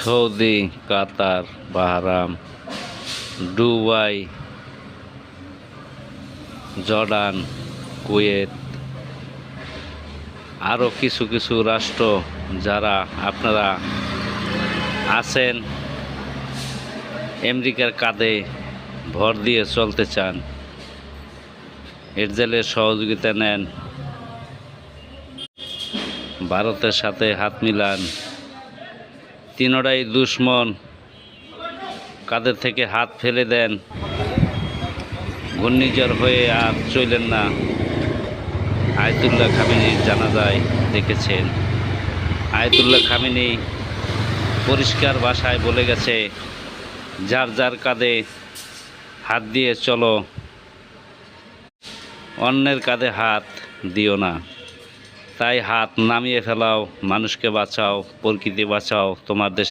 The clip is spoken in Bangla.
সৌদি, কাতার, বাহরাম, দুবাই, জর্ডান, কুয়েত, আরও কিছু কিছু রাষ্ট্র যারা আপনারা আছেন আমেরিকার কাঁধে ভর দিয়ে চলতে চান, এরজেলের সহযোগিতা নেন, ভারতের সাথে হাত মিলান, তিনটাই দুশ্মন, কাঁধের থেকে হাত ফেলে দেন, ঘূর্ণিঝড় হয়ে আর চলেন না। আয়াতুল্লাহ খামেনির জানাজায় দেখেছেন, আয়াতুল্লাহ খামেনি পরিষ্কার ভাষায় বলে গেছে, যার যার কাঁধে হাত দিয়ে চলো, অন্যের কাঁধে হাত দিও না। তাই হাত নামিয়ে ফেলাও, মানুষকে বাঁচাও, প্রকৃতি বাঁচাও, তোমার দেশ